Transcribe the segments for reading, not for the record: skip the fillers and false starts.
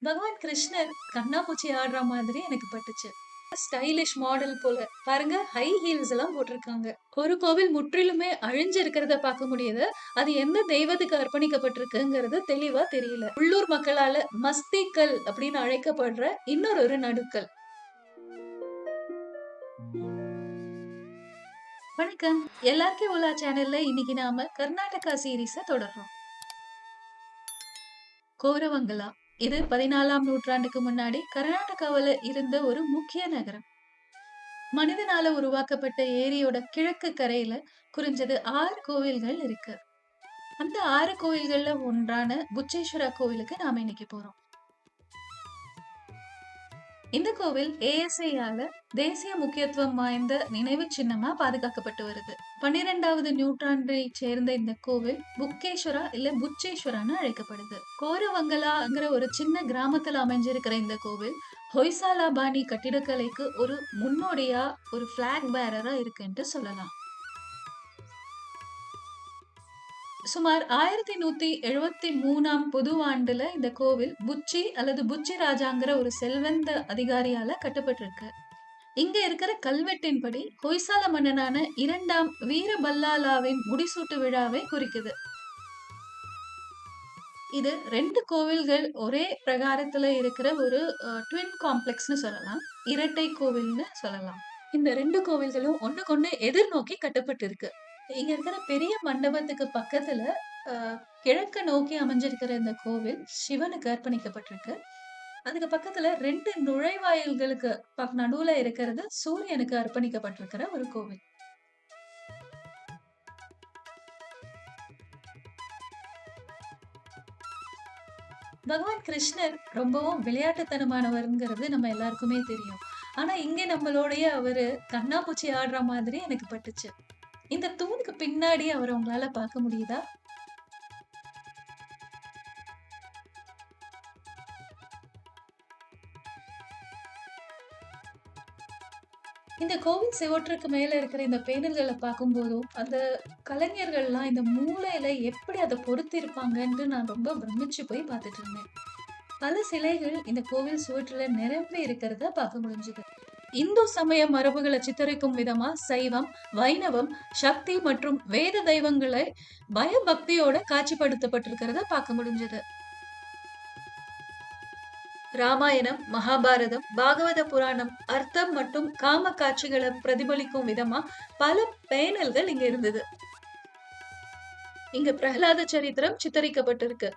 பகவான் கிருஷ்ணர் கண்ணாமூச்சி ஆடுற மாதிரி எனக்கு பட்டுச்சு. ஸ்டைலிஷ் மாடல் போல. பாருங்க, ஹை ஹீல்ஸ் எல்லாம் போட்டிருக்காங்க. ஒரு கோவில் முற்றிலுமே அழிஞ்சு இருக்கிறத பார்க்க முடியுது. அது எந்த தெய்வத்துக்கு அர்ப்பணிக்கப்பட்டிருக்குங்கிறது தெளிவா தெரியல. உள்ளூர் மக்களால மஸ்திக்கல் அப்படின்னு அழைக்கப்படுற இன்னொரு நடுக்கல். வணக்கம். எல்லாருக்கும் உலா சேனல்ல இன்னைக்கு நாம கர்நாடகா சீரீஸ தொடர்றோம். கோரவங்களா. இது 14ஆம் நூற்றாண்டுக்கு முன்னாடி கர்நாடகாவுல இருந்த ஒரு முக்கிய நகரம். மனிதனால உருவாக்கப்பட்ட ஏரியோட கிழக்கு கரையில குறைஞ்சது 6 கோவில்கள் இருக்கு. அந்த 6 கோவில்கள்ல ஒன்றான புச்சேஸ்வரா கோவிலுக்கு நாம இன்னைக்கு போறோம். இந்த கோவில் ஏஎஸ்ஐயால தேசிய முக்கியத்துவம் வாய்ந்த நினைவு சின்னமா பாதுகாக்கப்பட்டு வருது. 12வது நூற்றாண்டை சேர்ந்த இந்த கோவில் புக்கேஸ்வரா இல்ல புச்சேஸ்வரான்னு அழைக்கப்படுது. கோரவங்கலாங்கிற ஒரு சின்ன கிராமத்துல அமைஞ்சிருக்கிற இந்த கோவில் ஹொய்சாலா பாணி கட்டிடக்கலைக்கு ஒரு முன்னோடியா, ஒரு பிளாக் பேரரா இருக்குன்ட்டு சொல்லலாம். சுமார் 1173ஆம் பொதுவாண்டுல இந்த கோவில் புச்சி அல்லது புச்சி ராஜாங்கிற ஒரு செல்வந்த அதிகாரியால கட்டப்பட்டிருக்கு. இங்க இருக்கிற கல்வெட்டின்படி ஹொய்சால மன்னனான 2ஆம் வீரபல்லாலாவின் முடிசூட்டு விழாவை குறிக்குது. இது 2 கோவில்கள் ஒரே பிரகாரத்துல இருக்கிற ஒரு ட்வின் காம்ப்ளெக்ஸ்னு சொல்லலாம். இரட்டை கோவில்னு சொல்லலாம். இந்த 2 கோவில்களும் ஒண்ணுக்கொண்ணு எதிர்நோக்கி கட்டப்பட்டிருக்கு. இங்க இருக்கிற பெரிய மண்டபத்துக்கு பக்கத்துல கிழக்கு நோக்கி அமைஞ்சிருக்கிற இந்த கோவில் சிவனுக்கு அர்ப்பணிக்கப்பட்டிருக்கு. அதுக்கு பக்கத்துல 2 நுழைவாயில்களுக்கு நடுவுல இருக்கிறது சூரியனுக்கு அர்ப்பணிக்கப்பட்டிருக்கிற ஒரு கோவில். பகவான் கிருஷ்ணர் ரொம்பவும் விளையாட்டுத்தனமானவர்ங்கிறது நம்ம எல்லாருக்குமே தெரியும். ஆனா இங்க நம்மளுடைய அவரு கண்ணாமூச்சி ஆடுற மாதிரி எனக்கு பட்டுச்சு. இந்த தூணுக்கு பின்னாடி அவரை உங்களால பார்க்க முடியுதா? இந்த கோவில் சுவற்றுக்கு மேல இருக்கிற இந்த பேனல்கள பார்க்கும்போதும், அந்த கலைஞர்கள்லாம் இந்த மூலையில எப்படி அத பொருத்தியிருப்பாங்கன்னு நான் ரொம்ப பிரமிச்சு போய் பார்த்துட்டு இருந்தேன். பல சிலைகள் இந்த கோவில் சுவற்றுல நிரம்பி இருக்கிறத பார்க்க முடிஞ்சது. இந்து சமய மரபுகளை சித்தரிக்கும் விதமா சைவம், வைணவம், சக்தி மற்றும் வேத தெய்வங்களை பயபக்தியோட காட்சிப்படுத்தப்பட்டிருக்கிறத பார்க்க முடிஞ்சது. ராமாயணம், மகாபாரதம், பாகவத புராணம், அர்த்தம் மற்றும் காம காட்சிகளை பிரதிபலிக்கும் விதமா பல பேனல்கள் இங்க இருந்தது. இங்க பிரகலாத சரித்திரம் சித்தரிக்கப்பட்டிருக்கு.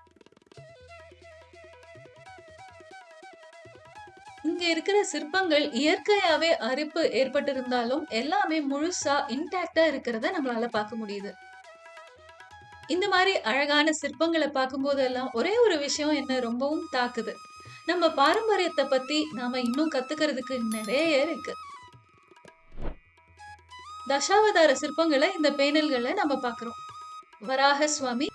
இங்க இருக்கிற சிற்பங்கள் இயற்கையாவே அரிப்பு ஏற்பட்டிருந்தாலும் எல்லாமே முழுசா இன்டாக்டா இருக்கிறத நம்மளால பார்க்க முடியுது. இந்த மாதிரி அழகான சிற்பங்களை பார்க்கும் போதெல்லாம் ஒரே ஒரு விஷயம் என்ன ரொம்பவும் தாக்குது. நம்ம பாரம்பரியத்தை பத்தி நாம இன்னும் கத்துக்கிறதுக்கு நிறைய இருக்கு. தசாவதார சிற்பங்களை இந்த பேனல்களை நம்ம பார்க்கிறோம். வராக சுவாமி,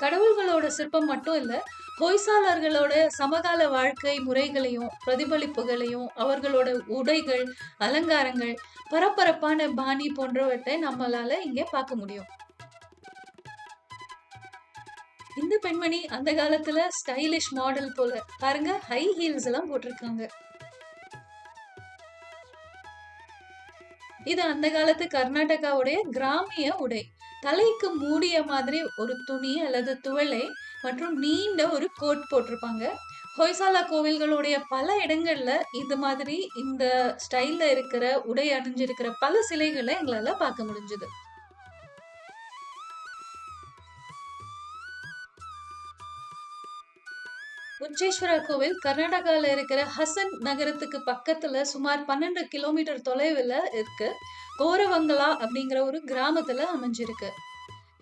கடவுள்களோட சிற்பம் மட்டும் இல்ல, ஹொய்சாலர்களோட சமகால வாழ்க்கை முறைகளையும் பிரதிபலிப்புகளையும், அவர்களோட உடைகள், அலங்காரங்கள், பரபரப்பான பாணி போன்றவற்றை நம்மளால இங்க பார்க்க முடியும். இந்த பெண்மணி அந்த காலத்துல ஸ்டைலிஷ் மாடல் போல. பாருங்க, ஹை ஹீல்ஸ் எல்லாம் போட்டிருக்காங்க. இது அந்த காலத்து கர்நாடகாவுடைய கிராமிய உடை. தலைக்கு மூடிய மாதிரி ஒரு துணி அல்லது துவலை மற்றும் நீண்ட ஒரு கோட் போட்டிருப்பாங்க. ஹொய்சாலா கோவில்களுடைய பல இடங்கள்ல இது மாதிரி இந்த ஸ்டைல்ல இருக்கிற உடை அணிஞ்சிருக்கிற பல சிலைகளை எங்களால பார்க்க முடிஞ்சது. உச்சேஸ்வரா கோவில் கர்நாடகால இருக்கிற ஹசன் நகரத்துக்கு பக்கத்துல சுமார் 12 கிலோமீட்டர் தொலைவுல இருக்கு. கோரவங்களா அப்படிங்கிற ஒரு கிராமத்துல அமைஞ்சிருக்கு.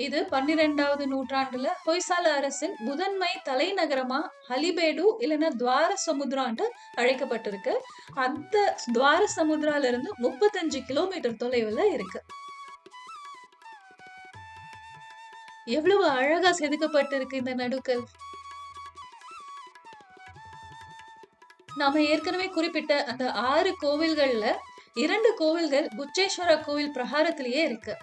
இது 12வது நூற்றாண்டுல ஹொய்சால அரசின் முதன்மை தலைநகரமா ஹலிபேடு இல்லைன்னா துவார சமுத்திரான்ட்டு அழைக்கப்பட்டிருக்கு. அந்த துவார சமுத்திரால இருந்து 35 கிலோமீட்டர் தொலைவுல இருக்கு. எவ்வளவு அழகா செதுக்கப்பட்டிருக்கு இந்த நடுக்கல். நாம ஏற்கனவே குறிப்பிட்ட அந்த 6 கோவில்கள்ல 2 கோவில்கள் புச்சேஸ்வரா கோவில் பிரகாரத்திலேயே இருக்கு.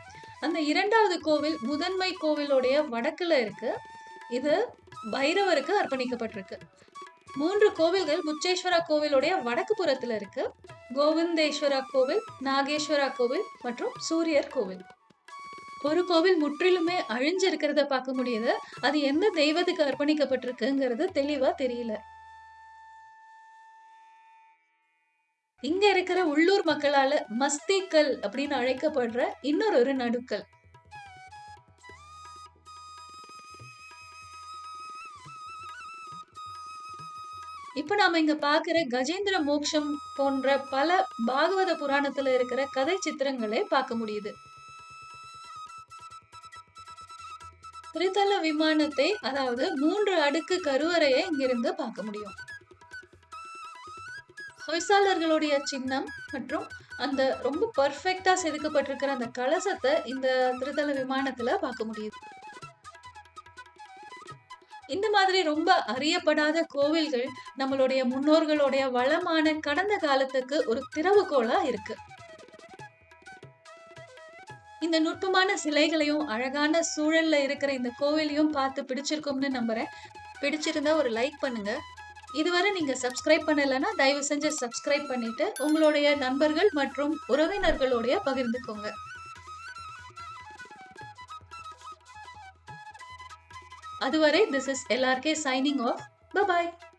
அந்த 2வது கோவில் முதன்மை கோவிலுடைய வடக்குல இருக்கு. இது பைரவருக்கு அர்ப்பணிக்கப்பட்டிருக்கு. 3 கோவில்கள் புச்சேஸ்வரா கோவிலுடைய வடக்கு புறத்துல இருக்கு. கோவிந்தேஸ்வரா கோவில், நாகேஸ்வரா கோவில் மற்றும் சூரியர் கோவில். ஒரு கோவில் முற்றிலுமே அழிஞ்சு இருக்கிறத பார்க்க முடியுது. அது எந்த தெய்வத்துக்கு அர்ப்பணிக்கப்பட்டிருக்குங்கிறது தெளிவா தெரியல. இங்க இருக்கிற உள்ளூர் மக்களால மஸ்திக்கல் அப்படின்னு அழைக்கப்படுற இன்னொரு நடுக்கல். இப்ப நாம இங்க பாக்குற கஜேந்திர மோக்ஷம் போன்ற பல பாகவத புராணத்துல இருக்கிற கதை சித்திரங்களை பார்க்க முடியுது. திரிதல விமானத்தை, அதாவது 3 அடுக்கு கருவறையை இங்கிருந்து பார்க்க முடியும். ஹொய்சாலர்களுடைய சின்னம் மற்றும் அந்த ரொம்ப பர்ஃபெக்ட்டா செதுக்கப்பட்டிருக்கிற அந்த கலசத்தை இந்த திருத்தல விமானத்துல பார்க்க முடியுது. இந்த மாதிரி ரொம்ப அறியப்படாத கோவில்கள் நம்மளுடைய முன்னோர்களுடைய வளமான கடந்த காலத்துக்கு ஒரு திறவுகோலா இருக்கு. இந்த நுட்பமான சிலைகளையும் அழகான சூழல்ல இருக்கிற இந்த கோவிலையும் பார்த்து பிடிச்சிருக்கும்னு நம்புறேன். பிடிச்சிருந்தா ஒரு லைக் பண்ணுங்க. இதுவரை நீங்க சப்ஸ்கிரைப் பண்ணலைன்னா தயவு செஞ்சு சப்ஸ்கிரைப் பண்ணிட்டு உங்களுடைய நண்பர்கள் மற்றும் உறவினர்களோட பகிர்ந்துக்கோங்க. அதுவரை this is LRK signing off. Bye bye.